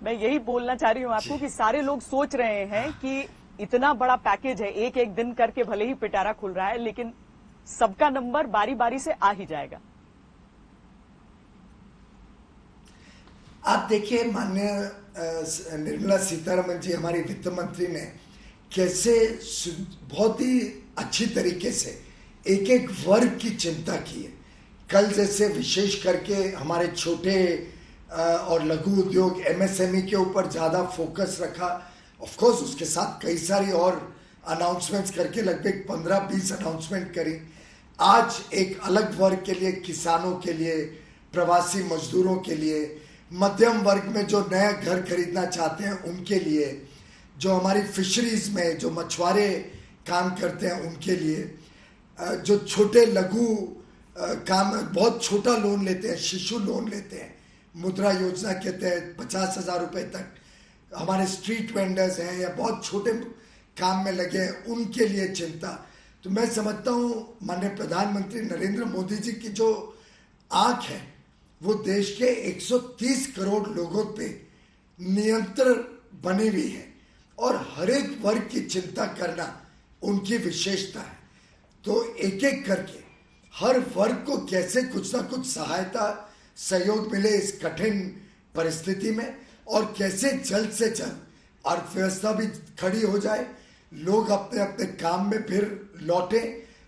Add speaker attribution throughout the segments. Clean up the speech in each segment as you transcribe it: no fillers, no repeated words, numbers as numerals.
Speaker 1: मैं यही बोलना चाह रही हूँ आपको कि सारे लोग सोच रहे हैं कि इतना बड़ा पैकेज है, एक एक दिन करके भले ही पिटारा खुल रहा है, लेकिन सबका नंबर बारी बारी से आ ही जाएगा।
Speaker 2: आप देखिए, माननीय निर्मला सीतारमण जी, हमारी वित्त मंत्री ने कैसे बहुत ही अच्छी तरीके से एक एक वर्ग की चिंता की है। कल जैसे विशेष करके हमारे छोटे और लघु उद्योग एमएसएमई के ऊपर ज़्यादा फोकस रखा। ऑफ कोर्स उसके साथ कई सारी और अनाउंसमेंट्स करके लगभग 15-20 अनाउंसमेंट करी। आज एक अलग वर्ग के लिए, किसानों के लिए, प्रवासी मजदूरों के लिए, मध्यम वर्ग में जो नया घर खरीदना चाहते हैं उनके लिए, जो हमारी फिशरीज में जो मछुआरे काम करते हैं उनके लिए, जो छोटे लघु काम बहुत छोटा लोन लेते हैं, शिशु लोन लेते हैं, मुद्रा योजना के तहत 50,000 रुपये तक, हमारे स्ट्रीट वेंडर्स हैं या बहुत छोटे काम में लगे हैं, उनके लिए चिंता। तो मैं समझता हूँ माननीय प्रधानमंत्री नरेंद्र मोदी जी की जो आंख है वो देश के 130 करोड़ लोगों पे नियंत्रण बनी हुई है और हर एक वर्ग की चिंता करना उनकी विशेषता है। तो एक एक करके हर वर्ग को कैसे कुछ ना कुछ सहायता सहयोग मिले इस कठिन परिस्थिति में, और कैसे जल्द से जल्द अर्थव्यवस्था भी खड़ी हो जाए, लोग अपने अपने काम में फिर लौटे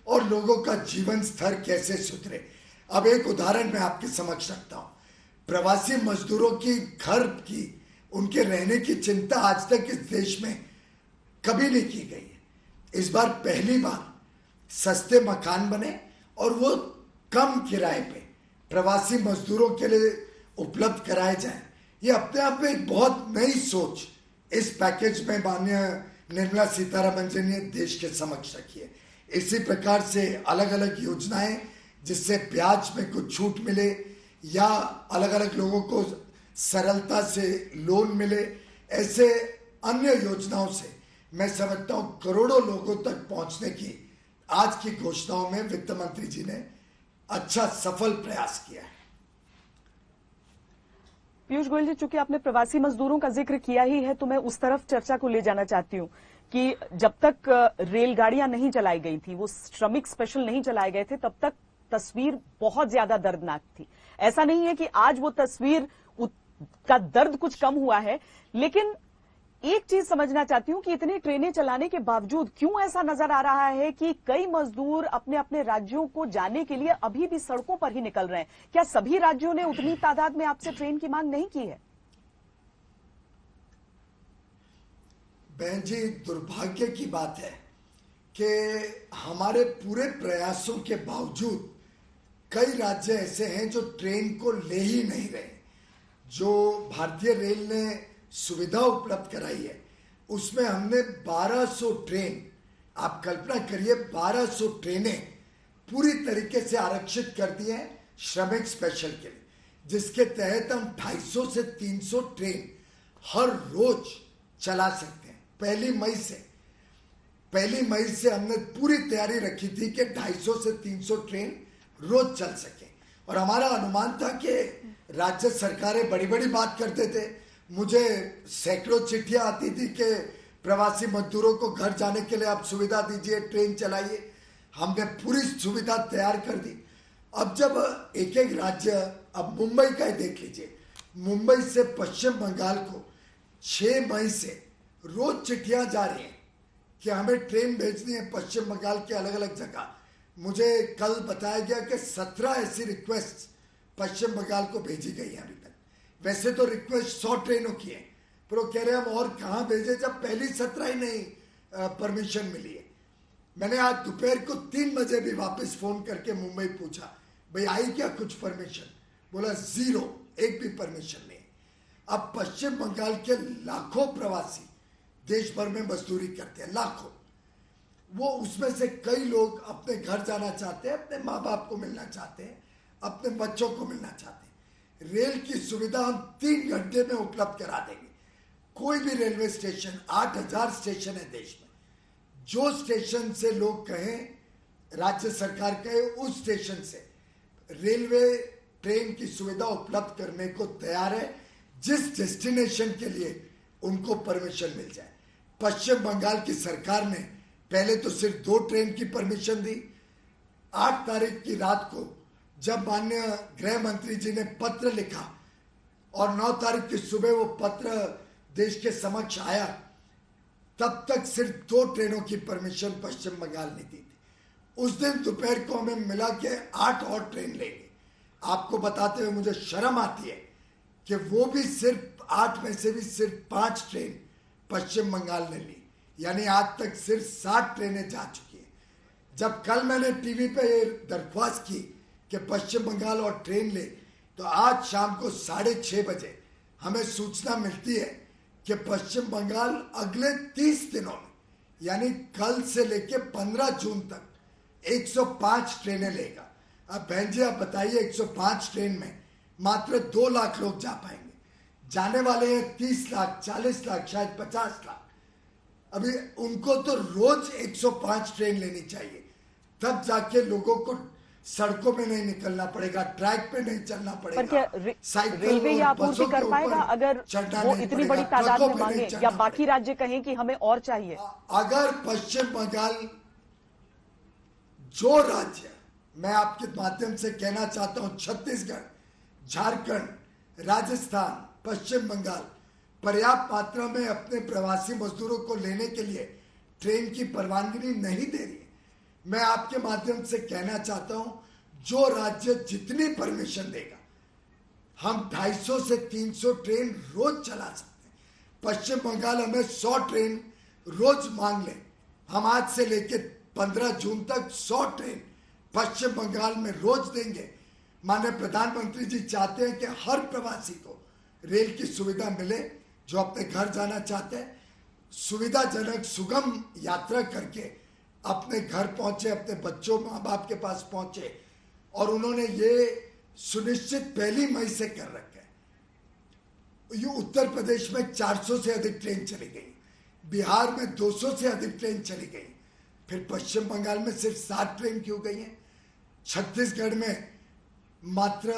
Speaker 2: और लोगों का जीवन स्तर कैसे सुधरे। अब एक उदाहरण मैं आपके समक्ष रखता हूँ। प्रवासी मजदूरों की घर की, उनके रहने की चिंता आज तक इस देश में कभी नहीं की गई है। इस बार पहली बार सस्ते मकान बने और वो कम किराए पे प्रवासी मजदूरों के लिए उपलब्ध कराए जाएं। ये अपने आप में एक बहुत नई सोच इस पैकेज में माननीय निर्मला सीतारमण जी ने देश के समक्ष रखी है। इसी प्रकार से अलग अलग योजनाएं जिससे ब्याज में कुछ छूट मिले या अलग अलग लोगों को सरलता से लोन मिले, ऐसे अन्य योजनाओं से मैं समझता हूँ करोड़ों लोगों तक पहुंचने की आज की घोषणाओं में वित्त मंत्री जी ने अच्छा सफल प्रयास किया है।
Speaker 1: पीयूष गोयल जी, चूंकि आपने प्रवासी मजदूरों का जिक्र किया ही है तो मैं उस तरफ चर्चा को ले जाना चाहती हूँ कि जब तक रेलगाड़ियां नहीं चलाई गई थी, वो श्रमिक स्पेशल नहीं चलाए गए थे, तब तक तस्वीर बहुत ज्यादा दर्दनाक थी। ऐसा नहीं है कि आज वो तस्वीर का दर्द कुछ कम हुआ है, लेकिन एक चीज समझना चाहती हूं कि इतनी ट्रेनें चलाने के बावजूद क्यों ऐसा नजर आ रहा है कि कई मजदूर अपने अपने राज्यों को जाने के लिए अभी भी सड़कों पर ही निकल रहे हैं। क्या सभी राज्यों ने उतनी तादाद में आपसे ट्रेन की मांग नहीं की है?
Speaker 2: बहन जी, दुर्भाग्य की बात है कि हमारे पूरे प्रयासों के बावजूद कई राज्य ऐसे हैं जो ट्रेन को ले ही नहीं रहे। जो भारतीय रेल ने सुविधा उपलब्ध कराई है उसमें हमने 1200 ट्रेन, आप कल्पना करिए 1200 ट्रेनें पूरी तरीके से आरक्षित कर दी हैं श्रमिक स्पेशल के लिए, जिसके तहत हम 250 से 300 ट्रेन हर रोज चला सकते हैं। पहली मई से हमने पूरी तैयारी रखी थी कि 250 से 300 ट्रेन रोज चल सके, और हमारा अनुमान था कि राज्य सरकारें बड़ी बड़ी बात करते थे। मुझे सैकड़ों चिट्ठियां आती थी कि प्रवासी मजदूरों को घर जाने के लिए आप सुविधा दीजिए, ट्रेन चलाइए। हमने पूरी सुविधा तैयार कर दी। अब जब एक एक राज्य, अब मुंबई का ही देख लीजिए, मुंबई से पश्चिम बंगाल को 6 मई से रोज चिट्ठियां जा रही हैं कि हमें ट्रेन भेजनी है पश्चिम बंगाल के अलग अलग जगह। मुझे कल बताया गया कि 17 ऐसी रिक्वेस्ट पश्चिम बंगाल को भेजी गई है अभी तक। वैसे तो रिक्वेस्ट 100 ट्रेनों की है, पर वो कह रहे हैं हम और कहाँ भेजे जब पहली 17 ही नहीं परमिशन मिली है। मैंने आज दोपहर को 3 बजे भी वापस फोन करके मुंबई पूछा, भाई आई क्या कुछ परमिशन? बोला 0, एक भी परमिशन नहीं। अब पश्चिम बंगाल के लाखों प्रवासी देश भर में मजदूरी करते हैं, लाखों। वो उसमें से कई लोग अपने घर जाना चाहते हैं, अपने माँ बाप को मिलना चाहते हैं, अपने बच्चों को मिलना चाहते हैं। रेल की सुविधा हम 3 घंटे में उपलब्ध करा देंगे। कोई भी रेलवे स्टेशन, 8000 स्टेशन है देश में, जो स्टेशन से लोग कहें, राज्य सरकार कहे, उस स्टेशन से रेलवे ट्रेन की सुविधा उपलब्ध करने को तैयार है। जिस डेस्टिनेशन के लिए उनको परमिशन मिल जाए। पश्चिम बंगाल की सरकार ने पहले तो सिर्फ 2 ट्रेन की परमिशन दी। 8 तारीख की रात को जब माननीय गृह मंत्री जी ने पत्र लिखा और 9 तारीख की सुबह वो पत्र देश के समक्ष आया, तब तक सिर्फ 2 ट्रेनों की परमिशन पश्चिम बंगाल ने दी थी। उस दिन दोपहर को हमें मिला कि 8 और ट्रेन लेंगे। आपको बताते हुए मुझे शर्म आती है कि वो भी सिर्फ 8 में से भी सिर्फ 5 ट्रेन पश्चिम बंगाल ने ली, यानी आज तक सिर्फ 60 ट्रेनें जा चुकी हैं। जब कल मैंने टीवी पे ये दरख्वास्त की कि पश्चिम बंगाल और ट्रेन ले, तो आज शाम को 6:30 बजे हमें सूचना मिलती है कि पश्चिम बंगाल अगले 30 दिनों में, यानी कल से लेके 15 जून तक 105 ट्रेनें लेगा। अब बहन जी आप बताइए, 105 ट्रेन में मात्र 2 लाख लोग जा पाएंगे। जाने वाले हैं 30 लाख, 40 लाख, शायद 50 लाख। अभी उनको तो रोज 105 ट्रेन लेनी चाहिए, तब जाके लोगों को सड़कों में नहीं निकलना पड़ेगा, ट्रैक पे नहीं चलना पड़ेगा।
Speaker 1: पर क्या रेलवे ये आपूर्ति कर पाएगा अगर वो इतनी बड़ी तादाद में मांगे, या बाकी राज्य कहें कि हमें और चाहिए?
Speaker 2: अगर पश्चिम बंगाल, जो राज्य, मैं आपके माध्यम से कहना चाहता हूं, छत्तीसगढ़, झारखंड, राजस्थान, पश्चिम बंगाल पर्याप्त मात्रा में अपने प्रवासी मजदूरों को लेने के लिए ट्रेन की परवानगी नहीं दे रही है, मैं आपके माध्यम से कहना चाहता हूं, जो राज्य जितनी परमिशन देगा, हम 250 से 300 ट्रेन रोज चला सकते हैं। पश्चिम बंगाल हमें 100 ट्रेन रोज मांग ले, हम आज से लेकर 15 जून तक 100 ट्रेन पश्चिम बंगाल में रोज देंगे। माननीय प्रधानमंत्री जी चाहते हैं कि हर प्रवासी को रेल की सुविधा मिले, जो अपने घर जाना चाहते हैं, सुविधाजनक सुगम यात्रा करके अपने घर पहुंचे, अपने बच्चों माँ बाप के पास पहुंचे। और उन्होंने ये सुनिश्चित 1 मई से कर रखा है। ये उत्तर प्रदेश में 400 से अधिक ट्रेन चली गई, बिहार में 200 से अधिक ट्रेन चली गई, फिर पश्चिम बंगाल में सिर्फ 7 ट्रेन क्यों गई हैं? छत्तीसगढ़ में मात्र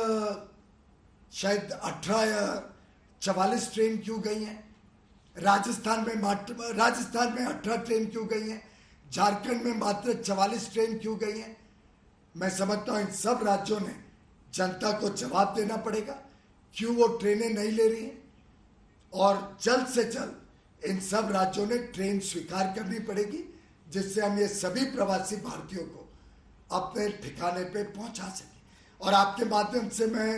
Speaker 2: शायद 18 या 44 ट्रेन क्यों गई हैं? राजस्थान में 18 ट्रेन क्यों गई हैं? झारखंड में मात्र 44 ट्रेन क्यों गई हैं? मैं समझता हूं इन सब राज्यों ने जनता को जवाब देना पड़ेगा क्यों वो ट्रेनें नहीं ले रही हैं, और जल्द से जल्द इन सब राज्यों ने ट्रेन स्वीकार करनी पड़ेगी, जिससे हम ये सभी प्रवासी भारतीयों को अपने ठिकाने पे पहुंचा सकें। और आपके माध्यम से मैं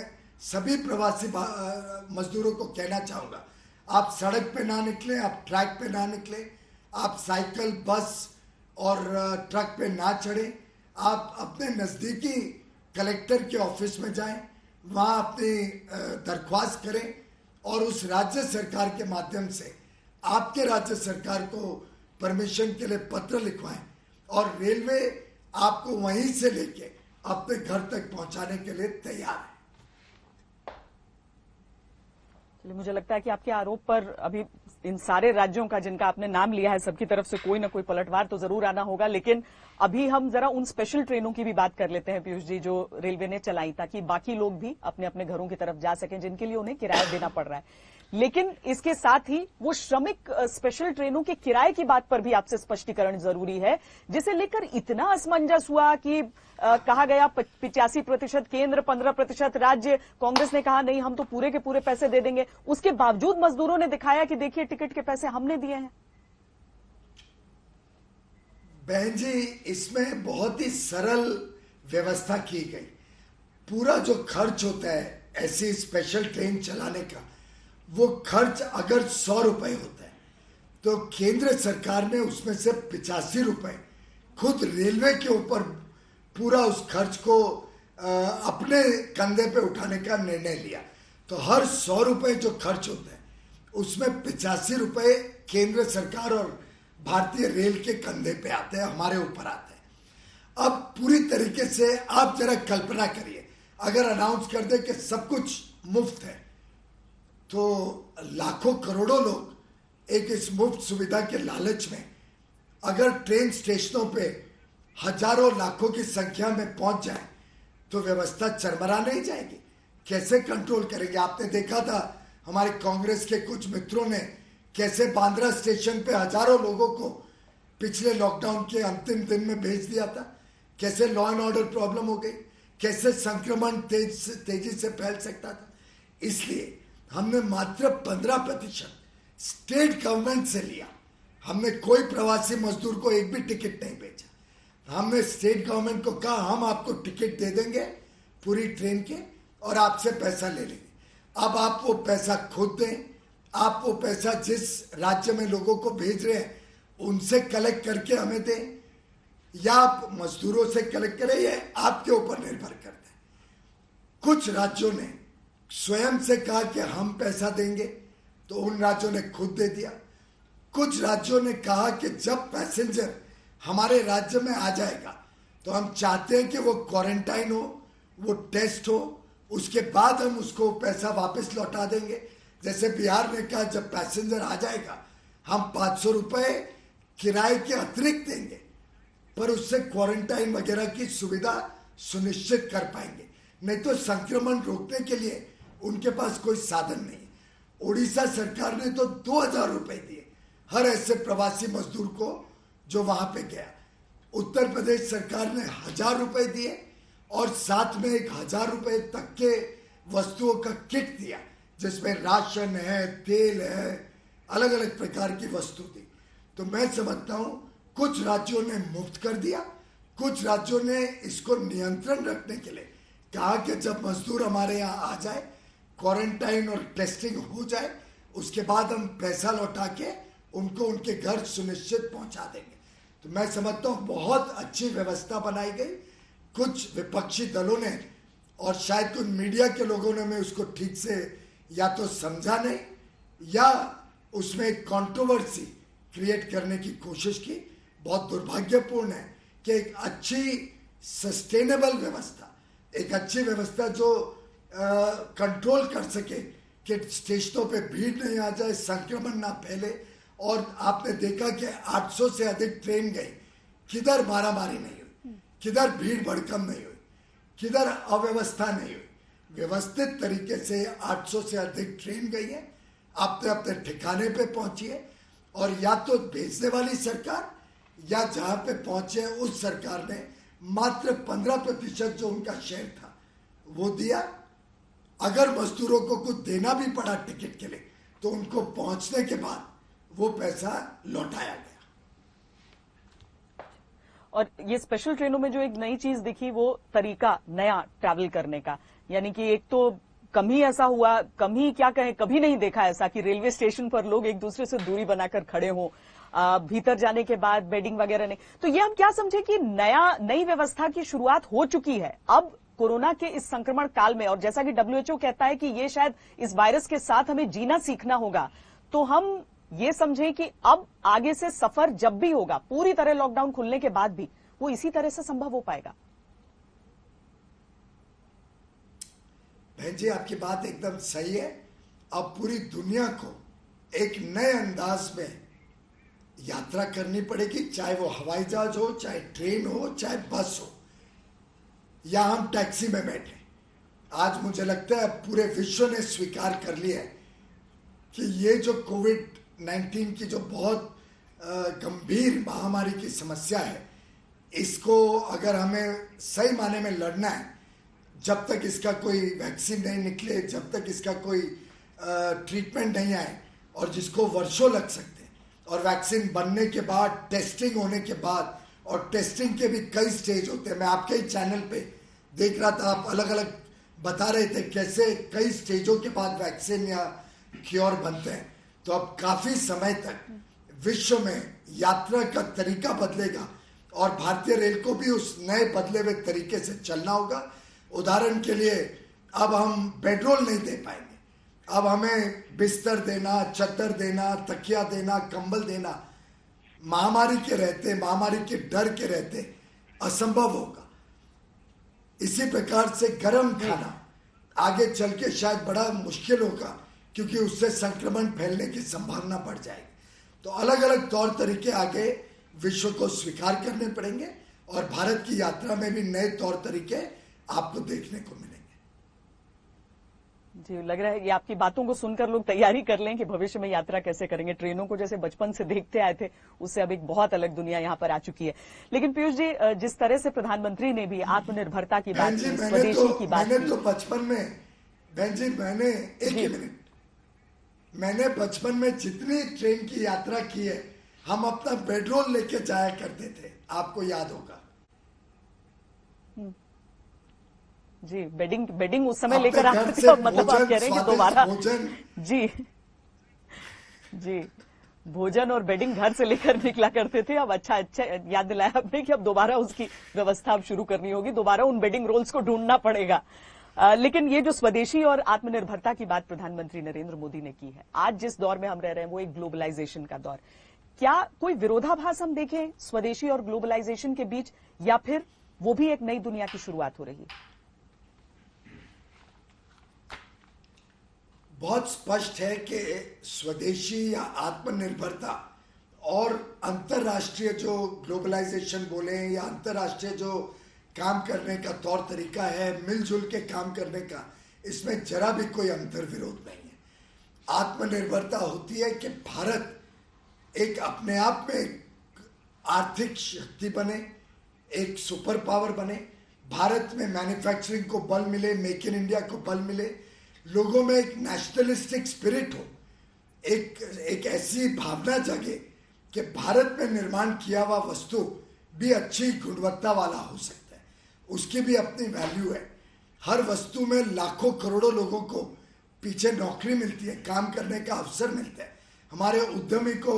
Speaker 2: सभी प्रवासी मजदूरों को कहना चाहूँगा, आप सड़क पे ना निकलें, आप ट्रैक पे ना निकलें, आप साइकिल, बस और ट्रक पे ना चढ़ें, आप अपने नज़दीकी कलेक्टर के ऑफिस में जाएं, वहाँ अपनी दरख्वास्त करें और उस राज्य सरकार के माध्यम से आपके राज्य सरकार को परमिशन के लिए पत्र लिखवाएं, और रेलवे आपको वहीं से लेके अपने घर तक पहुंचाने के लिए तैयार है।
Speaker 1: चलिए, मुझे लगता है कि आपके आरोप पर अभी इन सारे राज्यों का जिनका आपने नाम लिया है, सबकी तरफ से कोई ना कोई पलटवार तो जरूर आना होगा। लेकिन अभी हम जरा उन स्पेशल ट्रेनों की भी बात कर लेते हैं पीयूष जी, जो रेलवे ने चलाई, ताकि बाकी लोग भी अपने अपने घरों की तरफ जा सकें जिनके लिए उन्हें किराया देना पड़ रहा है। लेकिन इसके साथ ही वो श्रमिक स्पेशल ट्रेनों के किराए की बात पर भी आपसे स्पष्टीकरण जरूरी है, जिसे लेकर इतना असमंजस हुआ कि कहा गया 85% केंद्र, 15% राज्य। कांग्रेस ने कहा नहीं, हम तो पूरे के पूरे पैसे दे देंगे। उसके बावजूद मजदूरों ने दिखाया कि देखिए टिकट के पैसे हमने दिए हैं।
Speaker 2: बहन जी, इसमें बहुत ही सरल व्यवस्था की गई। पूरा जो खर्च होता है ऐसी स्पेशल ट्रेन चलाने का, वो खर्च अगर 100 रुपए होता है तो केंद्र सरकार ने उसमें से 85 रुपए खुद रेलवे के ऊपर पूरा उस खर्च को अपने कंधे पे उठाने का निर्णय लिया। तो हर 100 रुपए जो खर्च होता है उसमें 85 रुपए केंद्र सरकार और भारतीय रेल के कंधे पे आते हैं, हमारे ऊपर आते हैं। अब पूरी तरीके से आप जरा कल्पना करिए, अगर अनाउंस कर दे कि सब कुछ मुफ्त है, तो लाखों करोड़ों लोग एक इस मुफ्त सुविधा के लालच में अगर ट्रेन स्टेशनों पे हजारों लाखों की संख्या में पहुंच जाए तो व्यवस्था चरमरा नहीं जाएगी। कैसे कंट्रोल करेंगे? आपने देखा था हमारे कांग्रेस के कुछ मित्रों ने कैसे बांद्रा स्टेशन पे हजारों लोगों को पिछले लॉकडाउन के अंतिम दिन में भेज दिया था, कैसे लॉ एंड ऑर्डर प्रॉब्लम हो गई, कैसे संक्रमण तेजी से फैल सकता था। इसलिए हमने मात्र 15% स्टेट गवर्नमेंट से लिया। हमने कोई प्रवासी मजदूर को एक भी टिकट नहीं भेजा। हमने स्टेट गवर्नमेंट को कहा हम आपको टिकट दे देंगे पूरी ट्रेन के और आपसे पैसा ले लेंगे। अब आप वो पैसा खुद दें, आप वो पैसा जिस राज्य में लोगों को भेज रहे हैं उनसे कलेक्ट करके हमें दें, या आप मजदूरों से कलेक्ट करें, ये आपके ऊपर निर्भर करता है। कुछ राज्यों ने स्वयं से कहा कि हम पैसा देंगे, तो उन राज्यों ने खुद दे दिया। कुछ राज्यों ने कहा कि जब पैसेंजर हमारे राज्य में आ जाएगा तो हम चाहते हैं कि वो क्वारंटाइन हो, वो टेस्ट हो, उसके बाद हम उसको पैसा वापस लौटा देंगे। जैसे बिहार ने कहा जब पैसेंजर आ जाएगा हम 500 रुपये किराए के अतिरिक्त देंगे, पर उससे क्वारंटाइन वगैरह की सुविधा सुनिश्चित कर पाएंगे। नहीं तो संक्रमण रोकने के लिए उनके पास कोई साधन नहीं। उड़ीसा सरकार ने तो 2000 रुपए दिए हर ऐसे प्रवासी मजदूर को जो वहां पे गया। उत्तर प्रदेश सरकार ने 1000 रुपए दिए और साथ में 1000 रुपए तक के वस्तुओं का किट दिया, जिसमें राशन है, तेल है, अलग अलग प्रकार की वस्तु दी। तो मैं समझता हूं कुछ राज्यों ने मुफ्त कर दिया, कुछ राज्यों ने इसको नियंत्रण रखने के लिए कहा कि जब मजदूर हमारे यहाँ आ जाए, क्वारंटाइन और टेस्टिंग हो जाए, उसके बाद हम पैसा लौटा के उनको उनके घर सुनिश्चित पहुंचा देंगे। तो मैं समझता हूं बहुत अच्छी व्यवस्था बनाई गई। कुछ विपक्षी दलों ने और शायद कुछ मीडिया के लोगों ने मैं उसको ठीक से या तो समझा नहीं या उसमें एक कंट्रोवर्सी क्रिएट करने की कोशिश की। बहुत दुर्भाग्यपूर्ण है कि एक अच्छी सस्टेनेबल व्यवस्था, एक अच्छी व्यवस्था जो कंट्रोल कर सके कि स्टेशनों पे भीड़ नहीं आ जाए, संक्रमण ना फैले। और आपने देखा कि 800 से अधिक ट्रेन गई, किधर मारामारी नहीं हुई, किधर भीड़ भड़कम नहीं हुई, किधर अव्यवस्था नहीं हुई। व्यवस्थित तरीके से 800 से अधिक ट्रेन गई है, अपने अपने ठिकाने पे पहुंची है। और या तो भेजने वाली सरकार या जहां पे पहुंचे उस सरकार ने मात्र 15% जो उनका शेयर था वो दिया। अगर मजदूरों को कुछ देना भी पड़ा टिकट के लिए तो उनको पहुंचने के बाद वो पैसा लौटाया गया।
Speaker 1: और ये स्पेशल ट्रेनों में जो एक नई चीज दिखी वो तरीका नया ट्रैवल करने का, यानी कि एक तो कम ही ऐसा हुआ, कम ही क्या कहें, कभी नहीं देखा ऐसा कि रेलवे स्टेशन पर लोग एक दूसरे से दूरी बनाकर खड़े हों, भीतर जाने के बाद बेडिंग वगैरह नहीं। तो ये हम क्या समझे कि नई व्यवस्था की शुरुआत हो चुकी है अब कोरोना के इस संक्रमण काल में। और जैसा कि WHO कहता है कि ये शायद इस वायरस के साथ हमें जीना सीखना होगा, तो हम ये समझें कि अब आगे से सफर जब भी होगा, पूरी तरह लॉकडाउन खुलने के बाद भी, वो इसी तरह से संभव हो पाएगा।
Speaker 2: बहन जी, आपकी बात एकदम सही है। अब पूरी दुनिया को एक नए अंदाज में यात्रा करनी पड़ेगी, चाहे वो हवाई जहाज हो, चाहे ट्रेन हो, चाहे बस हो, या हम टैक्सी में बैठे। आज मुझे लगता है पूरे विश्व ने स्वीकार कर लिया है कि ये जो कोविड-19 की जो बहुत गंभीर महामारी की समस्या है, इसको अगर हमें सही माने में लड़ना है, जब तक इसका कोई वैक्सीन नहीं निकले, जब तक इसका कोई ट्रीटमेंट नहीं आए, और जिसको वर्षों लग सकते हैं, और वैक्सीन बनने के बाद, टेस्टिंग होने के बाद, और टेस्टिंग के भी कई स्टेज होते हैं। मैं आपके ही चैनल पे देख रहा था, आप अलग अलग बता रहे थे कैसे कई स्टेजों के बाद वैक्सीन या क्योर बनते हैं। तो अब काफी समय तक विश्व में यात्रा का तरीका बदलेगा और भारतीय रेल को भी उस नए बदले हुए तरीके से चलना होगा। उदाहरण के लिए अब हम बेडरोल नहीं दे पाएंगे, अब हमें बिस्तर देना, चद्दर देना, तकिया देना, कंबल देना महामारी के रहते, महामारी के डर के रहते असंभव होगा। इसी प्रकार से गर्म खाना आगे चल के शायद बड़ा मुश्किल होगा, क्योंकि उससे संक्रमण फैलने की संभावना बढ़ जाएगी। तो अलग अलग तौर तरीके आगे विश्व को स्वीकार करने पड़ेंगे और भारत की यात्रा में भी नए तौर तरीके आपको देखने को मिलेंगे।
Speaker 1: जी, लग रहा है ये आपकी बातों को सुनकर लोग तैयारी कर लें कि भविष्य में यात्रा कैसे करेंगे। ट्रेनों को जैसे बचपन से देखते आए थे, उससे अब एक बहुत अलग दुनिया यहाँ पर आ चुकी है। लेकिन पीयूष जी, जिस तरह से प्रधानमंत्री ने भी आत्मनिर्भरता की बात की, स्वदेशी की बात
Speaker 2: मैंने
Speaker 1: की।
Speaker 2: तो बचपन में, बहन जी, एक ही मिनट, मैंने बचपन में जितनी ट्रेन की यात्रा की है, हम अपना बेडरोल लेके जाया करते थे, आपको याद होगा।
Speaker 1: जी, बेडिंग उस समय
Speaker 2: अपने
Speaker 1: लेकर
Speaker 2: घर
Speaker 1: आते थे,
Speaker 2: से
Speaker 1: और मतलब आप
Speaker 2: भोजन,
Speaker 1: कह रहे हैं कि
Speaker 2: स्वादिष्ट
Speaker 1: दोबारा।
Speaker 2: भोजन,
Speaker 1: जी जी, भोजन और बेडिंग घर से लेकर निकला करते थे। अब अच्छा याद दिलाया आपने कि अब दोबारा उसकी व्यवस्था अब शुरू करनी होगी, दोबारा उन बेडिंग रोल्स को ढूंढना पड़ेगा। लेकिन ये जो स्वदेशी और आत्मनिर्भरता की बात प्रधानमंत्री नरेंद्र मोदी ने की है, आज जिस दौर में हम रह रहे हैं वो एक ग्लोबलाइजेशन का दौर, क्या कोई विरोधाभास हम देखें स्वदेशी और ग्लोबलाइजेशन के बीच, या फिर वो भी एक नई दुनिया की शुरुआत हो रही है?
Speaker 2: बहुत स्पष्ट है कि स्वदेशी या आत्मनिर्भरता और अंतरराष्ट्रीय जो ग्लोबलाइजेशन बोले या अंतरराष्ट्रीय जो काम करने का तौर तरीका है, मिलजुल के काम करने का, इसमें जरा भी कोई अंतर विरोध नहीं है। आत्मनिर्भरता होती है कि भारत एक अपने आप में आर्थिक शक्ति बने, एक सुपर पावर बने, भारत में मैन्युफैक्चरिंग को बल मिले, मेक इन इंडिया को बल मिले, लोगों में एक नेशनलिस्टिक स्पिरिट हो, एक ऐसी भावना जगे कि भारत में निर्माण किया हुआ वस्तु भी अच्छी गुणवत्ता वाला हो सकता है, उसकी भी अपनी वैल्यू है। हर वस्तु में लाखों करोड़ों लोगों को पीछे नौकरी मिलती है, काम करने का अवसर मिलता है, हमारे उद्यमी को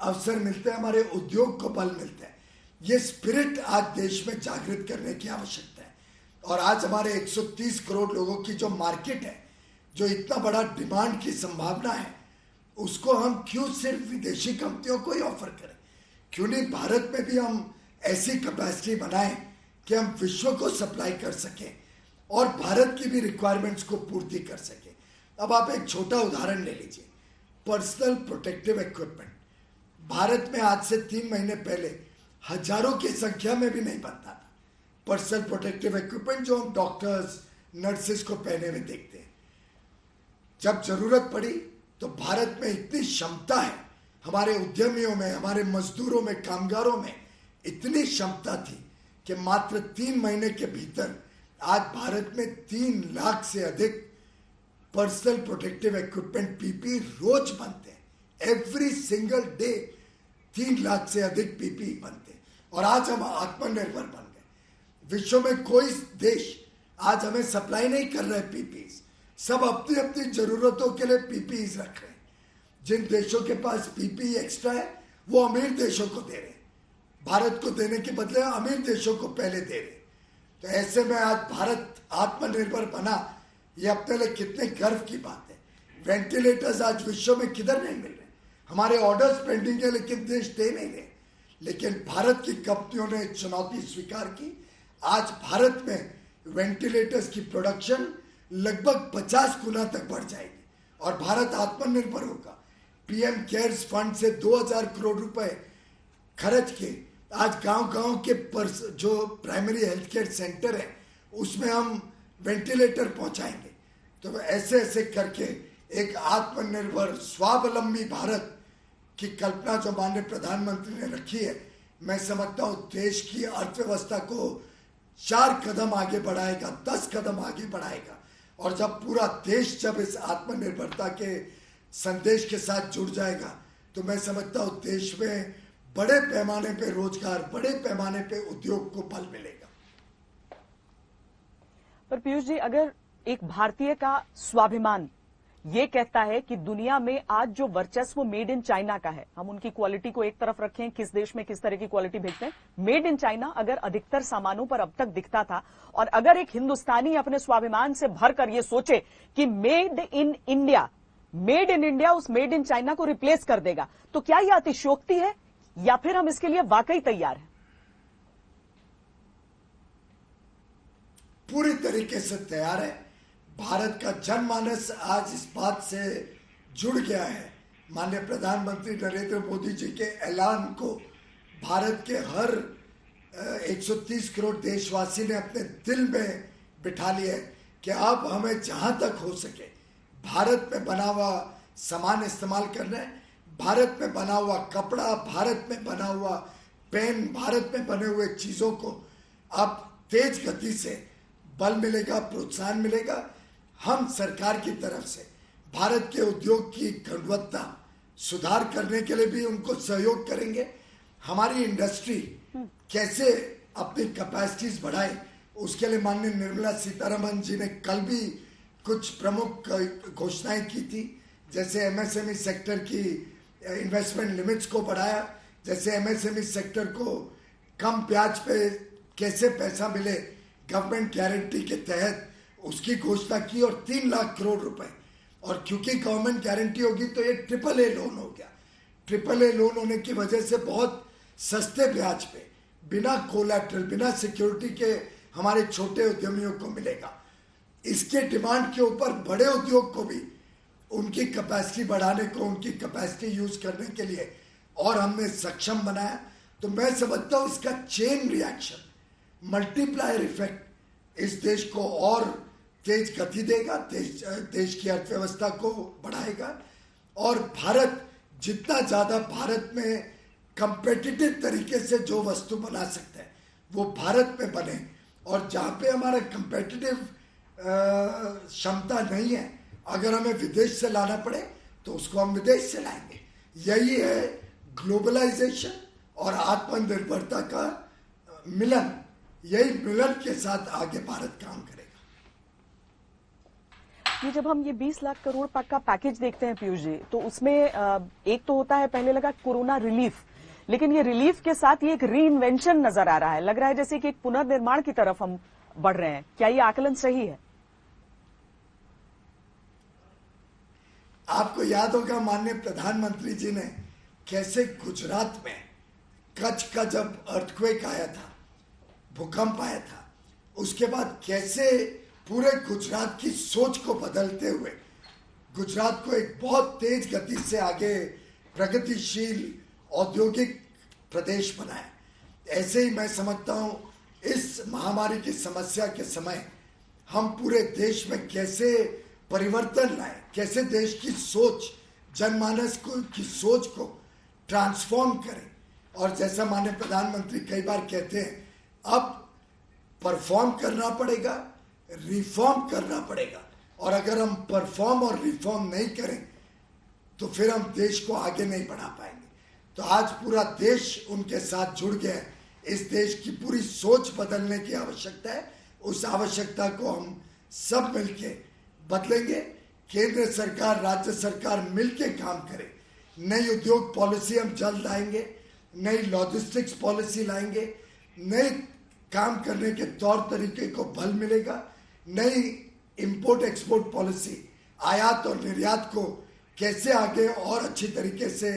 Speaker 2: अवसर मिलते हैं, हमारे उद्योग को बल मिलता है। ये स्पिरिट आज देश में जागृत करने की आवश्यकता है। और आज हमारे 130 करोड़ लोगों की जो मार्केट है, जो इतना बड़ा डिमांड की संभावना है, उसको हम क्यों सिर्फ विदेशी कंपनियों को ही ऑफर करें? क्यों नहीं भारत में भी हम ऐसी कैपेसिटी बनाएं कि हम विश्व को सप्लाई कर सकें और भारत की भी रिक्वायरमेंट्स को पूर्ति कर सकें। अब आप एक छोटा उदाहरण ले लीजिए, पर्सनल प्रोटेक्टिव इक्विपमेंट। भारत में आज से 3 महीने पहले हजारों की संख्या में भी नहीं बनता था पर्सनल प्रोटेक्टिव इक्विपमेंट जो हम डॉक्टर्स, नर्सेस को पहने हुए देखते हैं। जब जरूरत पड़ी तो भारत में इतनी क्षमता है, हमारे उद्यमियों में, हमारे मजदूरों में, कामगारों में इतनी क्षमता थी कि मात्र 3 महीने के भीतर आज भारत में 3 लाख से अधिक पर्सनल प्रोटेक्टिव इक्विपमेंट पीपी रोज बनते हैं। एवरी सिंगल डे 3 लाख से अधिक पीपी बनते हैं। और आज हम आत्मनिर्भर बन गए। विश्व में कोई देश आज हमें सप्लाई नहीं कर रहा है पीपीज, सब अपनी अपनी जरूरतों के लिए पीपीज रख रहे हैं। जिन देशों के पास पीपी एक्स्ट्रा है वो अमीर देशों को दे रहे हैं, भारत को देने के बदले अमीर देशों को पहले दे रहे हैं। तो ऐसे में आज भारत आत्मनिर्भर बना, ये अपने लिए कितने गर्व की बात है। वेंटिलेटर्स आज विश्व में किधर नहीं मिल रहे, हमारे ऑर्डर्स पेंडिंग है लेकिन देश दे नहीं रहे। लेकिन भारत की कंपनियों ने चुनौती स्वीकार की। आज भारत में वेंटिलेटर्स की प्रोडक्शन लगभग 50 गुना तक बढ़ जाएगी और भारत आत्मनिर्भर होगा। पीएम केयर्स फंड से 2000 करोड़ रुपए खर्च के आज गांव-गांव के जो प्राइमरी हेल्थ केयर सेंटर है उसमें हम वेंटिलेटर पहुंचाएंगे। तो ऐसे ऐसे करके एक आत्मनिर्भर स्वावलंबी भारत की कल्पना जो माननीय प्रधानमंत्री ने रखी है, मैं समझता हूं देश की अर्थव्यवस्था को 4 कदम आगे बढ़ाएगा, 10 कदम आगे बढ़ाएगा। और जब पूरा देश जब इस आत्मनिर्भरता के संदेश के साथ जुड़ जाएगा तो मैं समझता हूं देश में बड़े पैमाने पे रोजगार, बड़े पैमाने पे उद्योग को बल मिलेगा।
Speaker 1: पर पीयूष जी, अगर एक भारतीय का स्वाभिमान ये कहता है कि दुनिया में आज जो वर्चस्व मेड इन चाइना का है, हम उनकी क्वालिटी को एक तरफ रखें, किस देश में किस तरह की क्वालिटी भेजते हैं, मेड इन चाइना अगर अधिकतर सामानों पर अब तक दिखता था, और अगर एक हिंदुस्तानी अपने स्वाभिमान से भरकर ये सोचे कि मेड इन इंडिया उस मेड इन चाइना को रिप्लेस कर देगा, तो क्या यह अतिशयोक्ति है या फिर हम इसके लिए वाकई तैयार हैं?
Speaker 2: पूरी तरीके से तैयार है। भारत का जनमानस आज इस बात से जुड़ गया है। माननीय प्रधानमंत्री नरेंद्र मोदी जी के ऐलान को भारत के हर 130 करोड़ देशवासी ने अपने दिल में बिठा लिया है। कि आप हमें जहां तक हो सके भारत में बना हुआ सामान इस्तेमाल करना है, भारत में बना हुआ कपड़ा, भारत में बना हुआ पेन, भारत में बने हुए चीजों को अब तेज गति से बल मिलेगा, प्रोत्साहन मिलेगा। हम सरकार की तरफ से भारत के उद्योग की गुणवत्ता सुधार करने के लिए भी उनको सहयोग करेंगे। हमारी इंडस्ट्री कैसे अपनी कैपेसिटीज बढ़ाए, उसके लिए माननीय निर्मला सीतारमण जी ने कल भी कुछ प्रमुख घोषणाएं की थी, जैसे एमएसएमई सेक्टर की इन्वेस्टमेंट लिमिट्स को बढ़ाया, जैसे एमएसएमई सेक्टर को कम ब्याज पे कैसे पैसा मिले गवर्नमेंट गारंटी के तहत उसकी घोषणा की, और 3 लाख करोड़ रुपए। और क्योंकि गवर्नमेंट गारंटी होगी तो ये AAA लोन हो गया। AAA लोन होने की वजह से बहुत सस्ते ब्याज पे बिना कोलैटरल, बिना सिक्योरिटी के हमारे छोटे उद्यमियों को मिलेगा। इसके डिमांड के ऊपर बड़े उद्योग को भी उनकी कैपेसिटी बढ़ाने को, उनकी कैपेसिटी यूज करने के लिए और हमने सक्षम बनाया। तो मैं समझता हूं इसका चेन रिएक्शन, मल्टीप्लायर इफेक्ट इस देश को और तेज गति देगा, देश की अर्थव्यवस्था को बढ़ाएगा। और भारत जितना ज्यादा भारत में कंपेटिटिव तरीके से जो वस्तु बना सकता है वो भारत में बने, और जहां पे हमारा कंपेटिटिव क्षमता नहीं है, अगर हमें विदेश से लाना पड़े तो उसको हम विदेश से लाएंगे। यही है ग्लोबलाइजेशन और आत्मनिर्भरता का मिलन। यही मिलन के साथ आगे भारत काम करेगा।
Speaker 1: ये जब हम ये 20 लाख करोड़ का पैकेज देखते हैं पीयूष जी, तो उसमें एक तो होता है, पहले लगा कोरोना रिलीफ, लेकिन ये रिलीफ के साथ ये एक री इन्वेंशन नजर आ रहा है। लग रहा है जैसे कि एक पुनर्निर्माण की तरफ हम बढ़ रहे हैं। क्या ये आकलन सही है?
Speaker 2: आपको याद होगा माननीय प्रधानमंत्री जी ने कैसे गुजरात में कच्छ का जब अर्थक्वेक आया था, भूकंप आया था, उसके बाद कैसे पूरे गुजरात की सोच को बदलते हुए गुजरात को एक बहुत तेज गति से आगे प्रगतिशील औद्योगिक प्रदेश बनाया। ऐसे ही मैं समझता हूं इस महामारी की समस्या के समय हम पूरे देश में कैसे परिवर्तन लाए, कैसे देश की सोच, जनमानस की सोच को ट्रांसफॉर्म करें। और जैसा माननीय प्रधानमंत्री कई बार कहते हैं, अब परफॉर्म करना पड़ेगा, रिफॉर्म करना पड़ेगा। और अगर हम परफॉर्म और रिफॉर्म नहीं करें तो फिर हम देश को आगे नहीं बढ़ा पाएंगे। तो आज पूरा देश उनके साथ जुड़ गया है। इस देश की पूरी सोच बदलने की आवश्यकता है। उस आवश्यकता को हम सब मिलके बदलेंगे। केंद्र सरकार, राज्य सरकार मिलके काम करे। नई उद्योग पॉलिसी हम जल्द लाएंगे, नई लॉजिस्टिक्स पॉलिसी लाएंगे, नए काम करने के तौर तरीके को बल मिलेगा, नई इंपोर्ट एक्सपोर्ट पॉलिसी, आयात और निर्यात को कैसे आगे और अच्छी तरीके से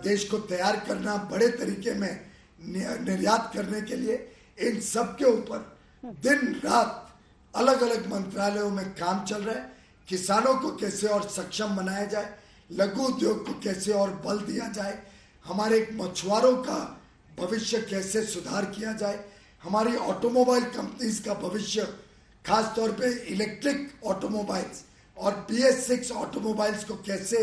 Speaker 2: देश को तैयार करना, बड़े तरीके में निर्यात करने के लिए, इन सब के ऊपर दिन रात अलग अलग मंत्रालयों में काम चल रहा है। किसानों को कैसे और सक्षम बनाया जाए, लघु उद्योग को कैसे और बल दिया जाए, हमारे मछुआरों का भविष्य कैसे सुधार किया जाए, हमारी ऑटोमोबाइल कंपनीज का भविष्य, खासतौर पे इलेक्ट्रिक ऑटोमोबाइल्स और BS6 ऑटोमोबाइल्स को कैसे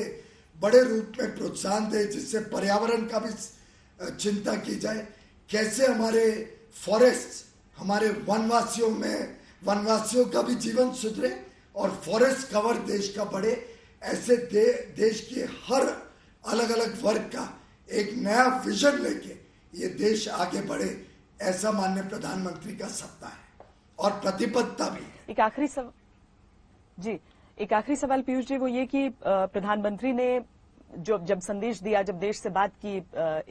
Speaker 2: बड़े रूप में प्रोत्साहन दे, जिससे पर्यावरण का भी चिंता की जाए, कैसे हमारे फॉरेस्ट, हमारे वनवासियों का भी जीवन सुधरे और फॉरेस्ट कवर देश का बढ़े। ऐसे देश के हर अलग अलग वर्ग का एक नया विजन लेके ये देश आगे बढ़े, ऐसा माननीय प्रधानमंत्री का सपना है और प्रतिबद्धता भी है।
Speaker 1: एक आखिरी सवाल पीयूष जी, वो ये कि प्रधानमंत्री ने जब संदेश दिया, जब देश से बात की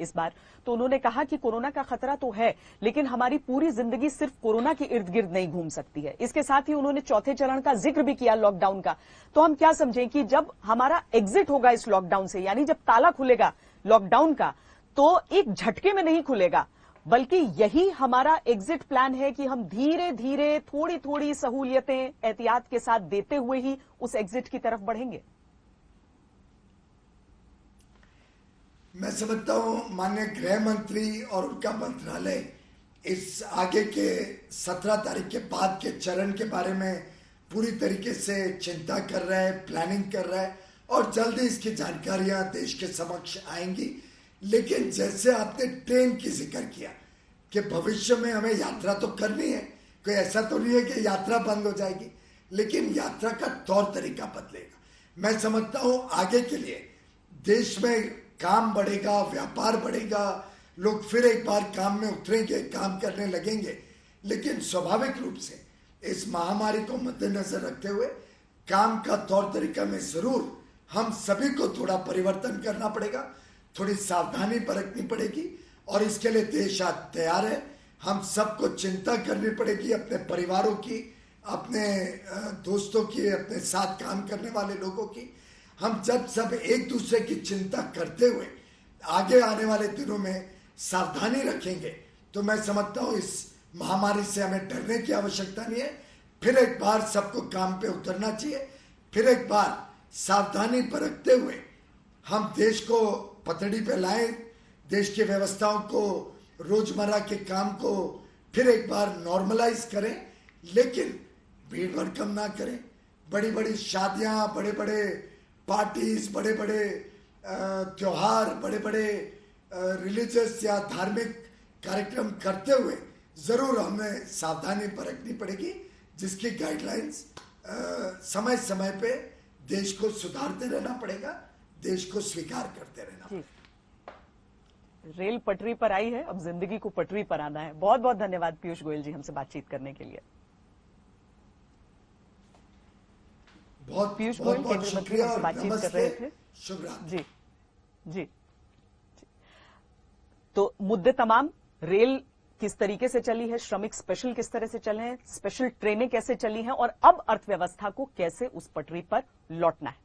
Speaker 1: इस बार, तो उन्होंने कहा कि कोरोना का खतरा तो है, लेकिन हमारी पूरी जिंदगी सिर्फ कोरोना के इर्द गिर्द नहीं घूम सकती है। इसके साथ ही उन्होंने चौथे चरण का जिक्र भी किया, लॉकडाउन का। तो हम क्या समझें कि जब हमारा एग्जिट होगा इस लॉकडाउन से, यानी जब ताला खुलेगा लॉकडाउन का, तो एक झटके में नहीं खुलेगा, बल्कि यही हमारा एग्जिट प्लान है कि हम धीरे धीरे थोड़ी थोड़ी सहूलियतें एहतियात के साथ देते हुए ही उस एग्जिट की तरफ बढ़ेंगे।
Speaker 2: मैं समझता हूं माननीय गृह मंत्री और उनका मंत्रालय इस आगे के 17 तारीख के बाद के चरण के बारे में पूरी तरीके से चिंता कर रहा है, प्लानिंग कर रहा है और जल्दी इसकी जानकारियां देश के समक्ष आएंगी। लेकिन जैसे आपने ट्रेन की जिक्र किया कि भविष्य में हमें यात्रा तो करनी है, कोई ऐसा तो नहीं है कि यात्रा बंद हो जाएगी, लेकिन यात्रा का तौर तरीका बदलेगा। मैं समझता हूं आगे के लिए देश में काम बढ़ेगा, व्यापार बढ़ेगा, लोग फिर एक बार काम में उतरेंगे, काम करने लगेंगे। लेकिन स्वाभाविक रूप से इस महामारी को मद्देनजर रखते हुए काम का तौर तरीका में जरूर हम सभी को थोड़ा परिवर्तन करना पड़ेगा, थोड़ी सावधानी बरतनी पड़ेगी और इसके लिए देश आज तैयार है। हम सबको चिंता करनी पड़ेगी अपने परिवारों की, अपने दोस्तों की, अपने साथ काम करने वाले लोगों की। हम जब सब एक दूसरे की चिंता करते हुए आगे आने वाले दिनों में सावधानी रखेंगे तो मैं समझता हूँ इस महामारी से हमें डरने की आवश्यकता नहीं है। फिर एक बार सबको काम पे उतरना चाहिए, फिर एक बार सावधानी बरतते हुए हम देश को पटड़ी पे लाएं, देश की व्यवस्थाओं को, रोजमर्रा के काम को फिर एक बार नॉर्मलाइज करें। लेकिन भीड़ भड़कम ना करें, बड़ी बड़ी शादियां, बड़े बड़े पार्टीज, बड़े बड़े त्योहार, बड़े बड़े रिलीजियस या धार्मिक कार्यक्रम करते हुए जरूर हमें सावधानी बरतनी पड़ेगी, जिसकी गाइडलाइंस समय समय पे देश को सुधारते रहना पड़ेगा, देश को स्वीकार करते रहना पड़ेगा।
Speaker 1: रेल पटरी पर आई है, अब जिंदगी को पटरी पर आना है। बहुत बहुत धन्यवाद पीयूष गोयल जी हमसे बातचीत करने के लिए। पीयूष गोयल केंद्रीय मंत्री हमसे बातचीत कर रहे थे।
Speaker 2: शुभ रात्रि।
Speaker 1: जी जी। तो मुद्दे तमाम, रेल किस तरीके से चली है, श्रमिक स्पेशल किस तरह से चले हैं, स्पेशल ट्रेनें कैसे चली हैं और अब अर्थव्यवस्था को कैसे उस पटरी पर लौटना है।